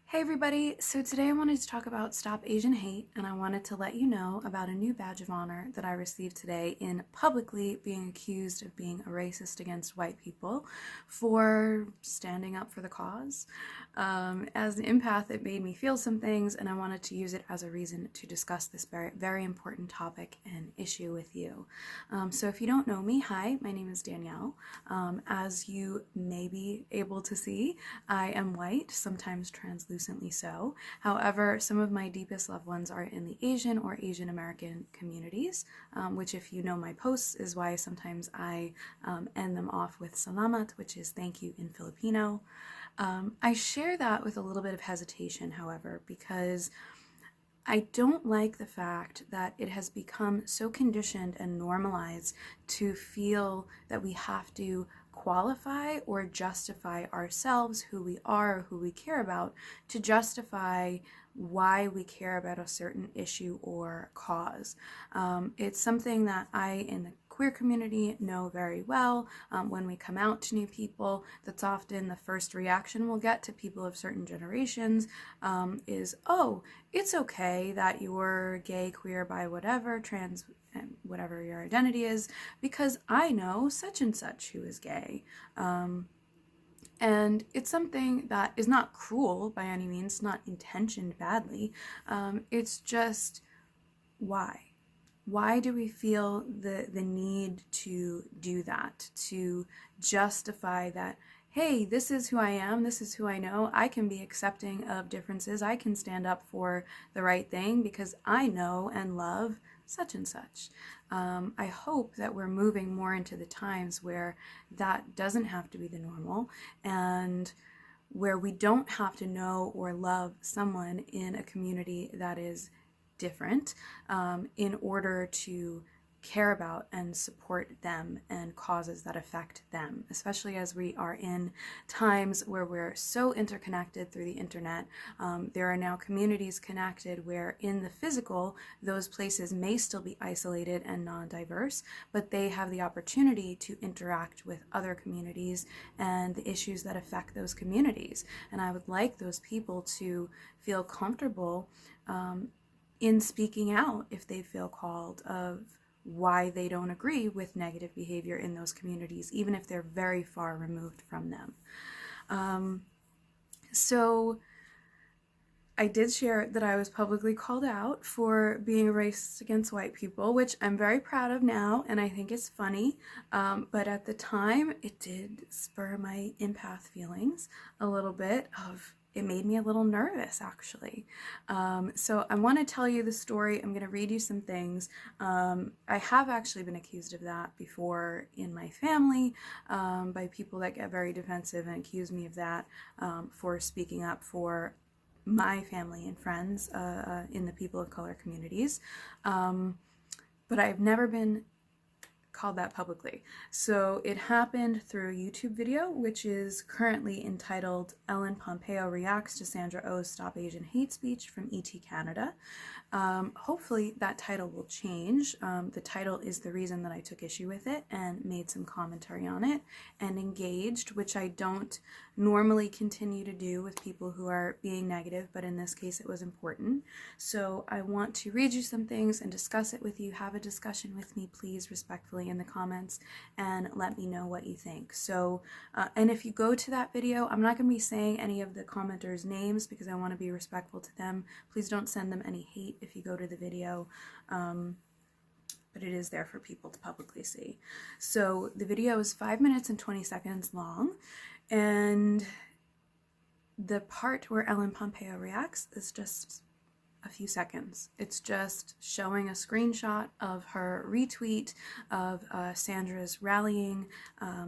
Hey everybody, so today I wanted to talk about Stop Asian Hate, and I wanted to let you know about a new badge of honor that I received today in publicly being accused of being a racist against white people for standing up for the cause. As an empath, it made me feel some things, and I wanted to use it as a reason to discuss this very, very important topic and issue with you. So if you don't know me, hi, my name is Danielle. As you may be able to see, I am white, sometimes translucently so. However, some of my deepest loved ones are in the Asian or Asian American communities, which, if you know my posts, is why sometimes I end them off with salamat, which is thank you in Filipino. I share that with a little bit of hesitation, however, because I don't like the fact that it has become so conditioned and normalized to feel that we have to qualify or justify ourselves, who we are, who we care about, to justify why we care about a certain issue or cause. It's something that I, in the queer community, know very well. When we come out to new people, that's often the first reaction we'll get to people of certain generations is, oh, it's okay that you're gay, queer, bi, whatever, trans, whatever your identity is, because I know such and such who is gay. And it's something that is not cruel by any means, not intentioned badly. It's just why? Why do we feel the need to do that, to justify that, hey, this is who I am, this is who I know, I can be accepting of differences, I can stand up for the right thing because I know and love such and such. I hope that we're moving more into the times where that doesn't have to be the normal, and where we don't have to know or love someone in a community that is different in order to care about and support them and causes that affect them, especially as we are in times where we're so interconnected through the internet. There are now communities connected where in the physical, those places may still be isolated and non-diverse, but they have the opportunity to interact with other communities and the issues that affect those communities. And I would like those people to feel comfortable in speaking out if they feel called of why they don't agree with negative behavior in those communities, even if they're very far removed from them. So I did share that I was publicly called out for being a racist against white people, which I'm very proud of now, and I think it's funny. But at the time, it did spur my empath feelings a little bit of, it made me a little nervous, actually. So I want to tell you the story. I'm going to read you some things. I have actually been accused of that before in my family by people that get very defensive and accuse me of that for speaking up for my family and friends in the people of color communities. But I've never been called that publicly. So it happened through a YouTube video, which is currently entitled Ellen Pompeo Reacts to Sandra Oh's Stop Asian Hate Speech from ET Canada. Hopefully that title will change. The title is the reason that I took issue with it and made some commentary on it and engaged, which I don't normally continue to do with people who are being negative, but in this case it was important. So I want to read you some things and discuss it with you. Have a discussion with me, please, respectfully in the comments, and let me know what you think. So, and if you go to that video, I'm not going to be saying any of the commenters' names because I want to be respectful to them. Please don't send them any hate if you go to the video. But it is there for people to publicly see. So the video is 5 minutes and 20 seconds long, and the part where Ellen Pompeo reacts is just a few seconds. It's just showing a screenshot of her retweet of Sandra's rallying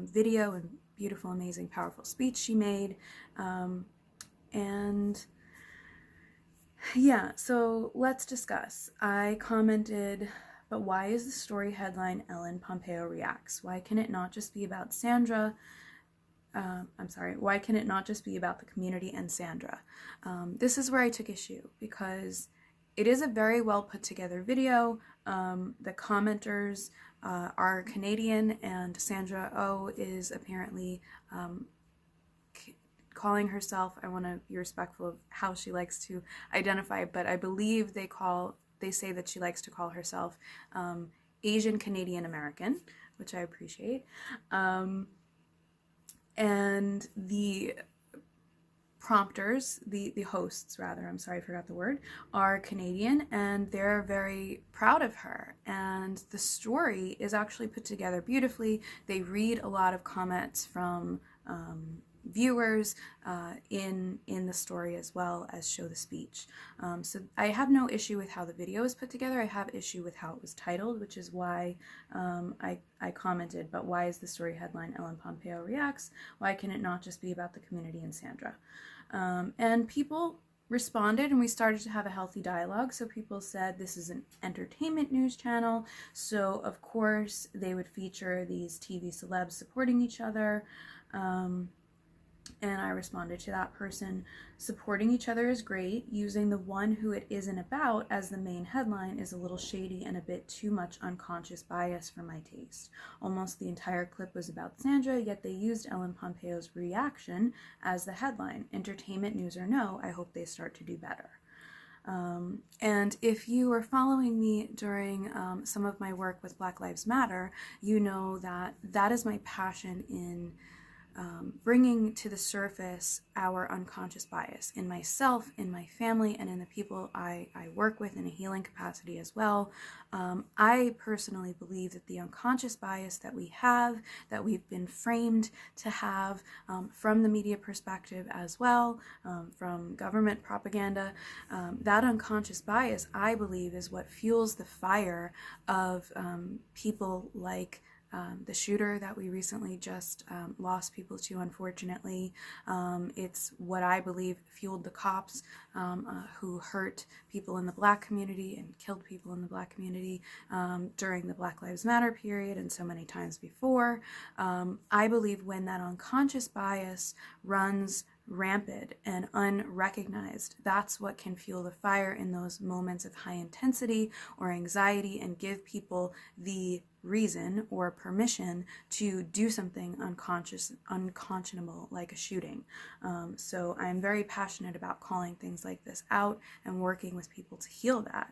video and beautiful, amazing, powerful speech she made. And yeah, so let's discuss. I commented, but why is the story headline Ellen Pompeo Reacts? Why can it not just be about Sandra? Why can it not just be about the community and Sandra? This is where I took issue because it is a very well put together video. The commenters are Canadian, and Sandra Oh is apparently calling herself, I want to be respectful of how she likes to identify, but I believe they say that she likes to call herself Asian Canadian American, which I appreciate. And the prompters, the hosts rather, I'm sorry, I forgot the word, are Canadian, and they're very proud of her. And the story is actually put together beautifully. They read a lot of comments from viewers in the story as well as show the speech. So I have no issue with how the video is put together. I have issue with how it was titled, which is why I commented, but why is the story headline Ellen Pompeo Reacts? Why can it not just be about the community and Sandra? And people responded, and we started to have a healthy dialogue. So people said this is an entertainment news channel, so of course they would feature these TV celebs supporting each other. And I responded to that person. Supporting each other is great. Using the one who it isn't about as the main headline is a little shady and a bit too much unconscious bias for my taste. Almost the entire clip was about Sandra, yet they used Ellen Pompeo's reaction as the headline. Entertainment news or no, I hope they start to do better. And if you were following me during some of my work with Black Lives Matter, you know that that is my passion in bringing to the surface our unconscious bias in myself, in my family, and in the people I work with in a healing capacity as well. I personally believe that the unconscious bias that we have, that we've been framed to have from the media perspective as well, from government propaganda, that unconscious bias, I believe, is what fuels the fire of people like the shooter that we recently just lost people to, unfortunately. It's what I believe fueled the cops who hurt people in the Black community and killed people in the Black community during the Black Lives Matter period and so many times before. I believe when that unconscious bias runs rampant and unrecognized, that's what can fuel the fire in those moments of high intensity or anxiety and give people the reason or permission to do something unconscionable like a shooting. So I'm very passionate about calling things like this out and working with people to heal that.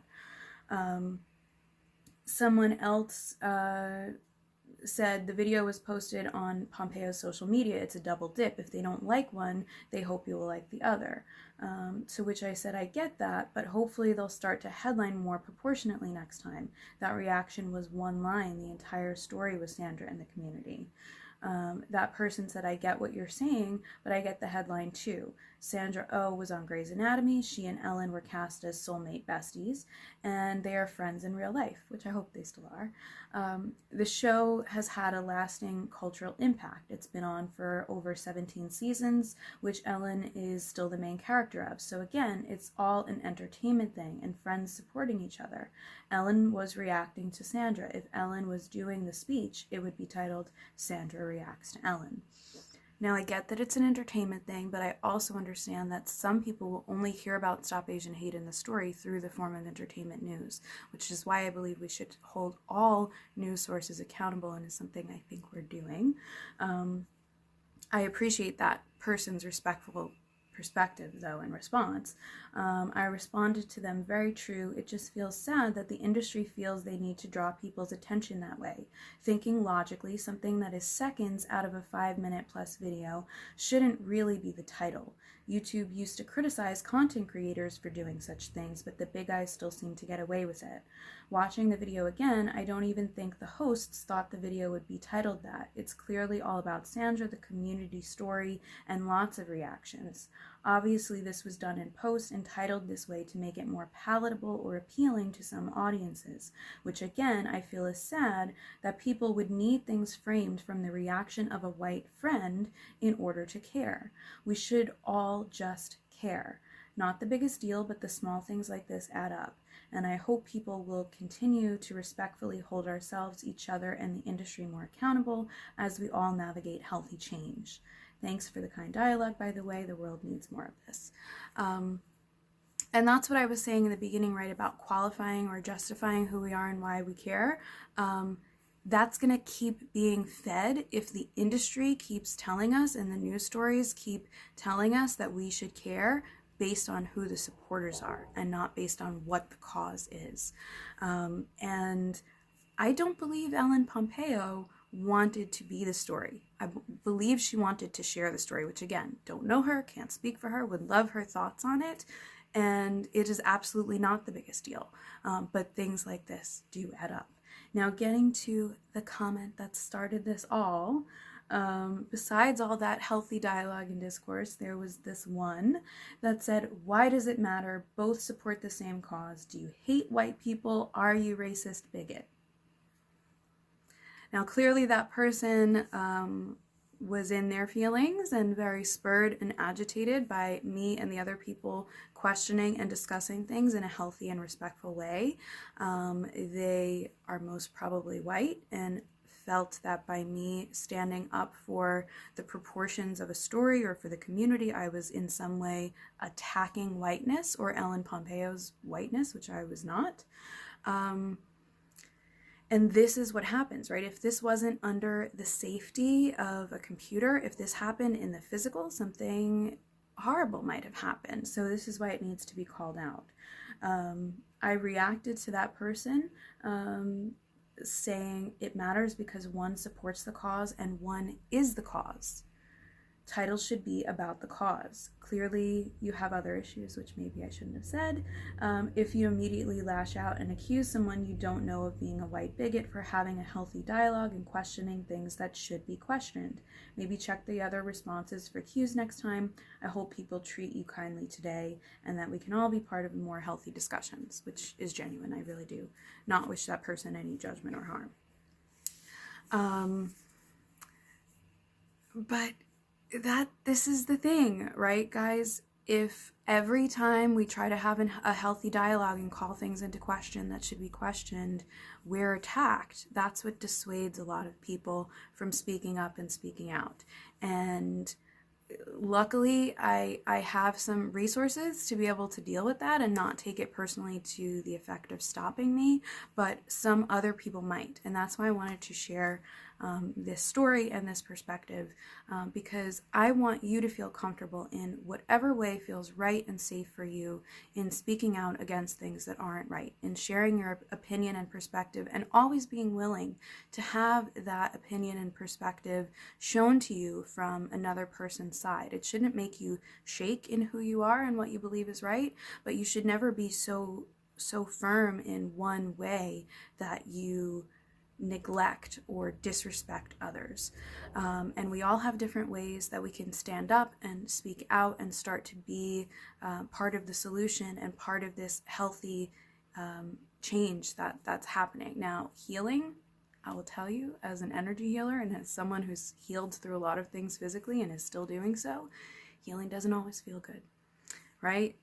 Someone else said the video was posted on Pompeo's social media. It's a double dip. If they don't like one, they hope you will like the other. To which I said, I get that, but hopefully they'll start to headline more proportionately next time. That reaction was one line. The entire story was Sandra and the community. That person said, I get what you're saying, but I get the headline too. Sandra Oh was on Grey's Anatomy. She and Ellen were cast as soulmate besties, and they are friends in real life, which I hope they still are. The show has had a lasting cultural impact. It's been on for over 17 seasons, which Ellen is still the main character of. So again, it's all an entertainment thing and friends supporting each other. Ellen was reacting to Sandra. If Ellen was doing the speech, it would be titled Sandra Reacts to Ellen. Now, I get that it's an entertainment thing, but I also understand that some people will only hear about Stop Asian Hate in the story through the form of entertainment news, which is why I believe we should hold all news sources accountable, and is something I think we're doing. I appreciate that person's respectful perspective, though, in response. I responded to them, very true. It just feels sad that the industry feels they need to draw people's attention that way. Thinking logically, something that is seconds out of a 5-minute plus video shouldn't really be the title. YouTube used to criticize content creators for doing such things, but the big guys still seem to get away with it. Watching the video again, I don't even think the hosts thought the video would be titled that. It's clearly all about Sandra, the community story, and lots of reactions. Obviously, this was done in post and titled this way to make it more palatable or appealing to some audiences, which again, I feel is sad that people would need things framed from the reaction of a white friend in order to care. We should all just care. Not the biggest deal, but the small things like this add up. And I hope people will continue to respectfully hold ourselves, each other, and the industry more accountable as we all navigate healthy change. Thanks for the kind dialogue, by the way. The world needs more of this. And that's what I was saying in the beginning, right, about qualifying or justifying who we are and why we care. that's going to keep being fed if the industry keeps telling us and the news stories keep telling us that we should care based on who the supporters are and not based on what the cause is. And I don't believe Ellen Pompeo wanted to be the story. I believe she wanted to share the story, which again, don't know her, can't speak for her, would love her thoughts on it. And it is absolutely not the biggest deal. But things like this do add up. Now, getting to the comment that started this all, besides all that healthy dialogue and discourse, there was this one that said, "Why does it matter? Both support the same cause. Do you hate white people? Are you racist bigot?" Now, clearly that person was in their feelings and very spurred and agitated by me and the other people questioning and discussing things in a healthy and respectful way. They are most probably white and felt that by me standing up for the proportions of a story or for the community, I was in some way attacking whiteness or Ellen Pompeo's whiteness, which I was not. And this is what happens, right? If this wasn't under the safety of a computer, if this happened in the physical, something horrible might have happened. So this is why it needs to be called out. I reacted to that person saying it matters because one supports the cause and one is the cause. Titles should be about the cause. Clearly, you have other issues, which maybe I shouldn't have said. If you immediately lash out and accuse someone you don't know of being a white bigot for having a healthy dialogue and questioning things that should be questioned. Maybe check the other responses for cues next time. I hope people treat you kindly today and that we can all be part of more healthy discussions, which is genuine. I really do not wish that person any judgment or harm. But this is the thing, right, guys? If every time we try to have a healthy dialogue and call things into question that should be questioned, we're attacked, that's what dissuades a lot of people from speaking up and speaking out. And luckily, I have some resources to be able to deal with that and not take it personally to the effect of stopping me, but some other people might. And that's why I wanted to share this story and this perspective, because I want you to feel comfortable in whatever way feels right and safe for you in speaking out against things that aren't right, in sharing your opinion and perspective, and always being willing to have that opinion and perspective shown to you from another person's side. It shouldn't make you shake in who you are and what you believe is right, but you should never be so firm in one way that you neglect or disrespect others. And we all have different ways that we can stand up and speak out and start to be part of the solution and part of this healthy change that's happening. Now, healing, I will tell you, as an energy healer and as someone who's healed through a lot of things physically and is still doing so, healing doesn't always feel good, right?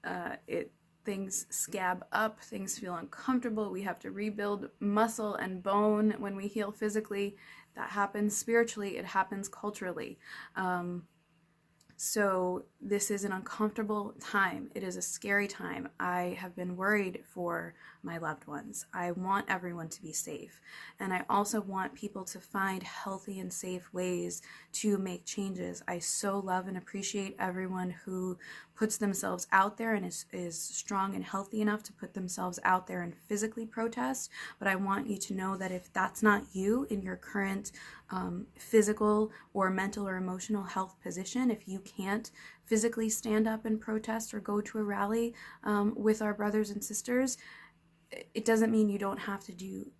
Things scab up, things feel uncomfortable, we have to rebuild muscle and bone when we heal physically. That happens spiritually, it happens culturally. So this is an uncomfortable time. It is a scary time. I have been worried for my loved ones. I want everyone to be safe. And I also want people to find healthy and safe ways to make changes. I so love and appreciate everyone who puts themselves out there and is strong and healthy enough to put themselves out there and physically protest. But I want you to know that if that's not you in your current physical or mental or emotional health position, if you can't physically stand up and protest or go to a rally with our brothers and sisters, it doesn't mean you don't have to do,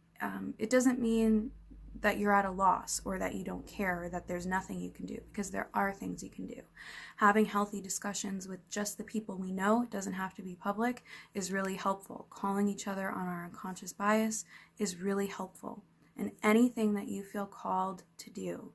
it doesn't mean that you're at a loss or that you don't care or that there's nothing you can do, because there are things you can do. Having healthy discussions with just the people we know, it doesn't have to be public, is really helpful. Calling each other on our unconscious bias is really helpful. And anything that you feel called to do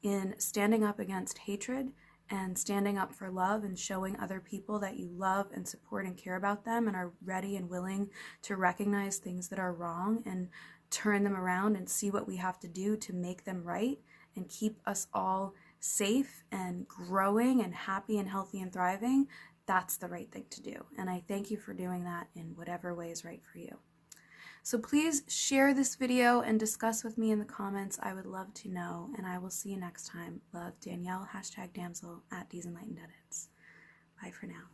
in standing up against hatred and standing up for love and showing other people that you love and support and care about them and are ready and willing to recognize things that are wrong and turn them around and see what we have to do to make them right and keep us all safe and growing and happy and healthy and thriving, that's the right thing to do. And I thank you for doing that in whatever way is right for you. So please share this video and discuss with me in the comments. I would love to know, and I will see you next time. Love, Danielle, #Damsel at D's Enlightened Edits. Bye for now.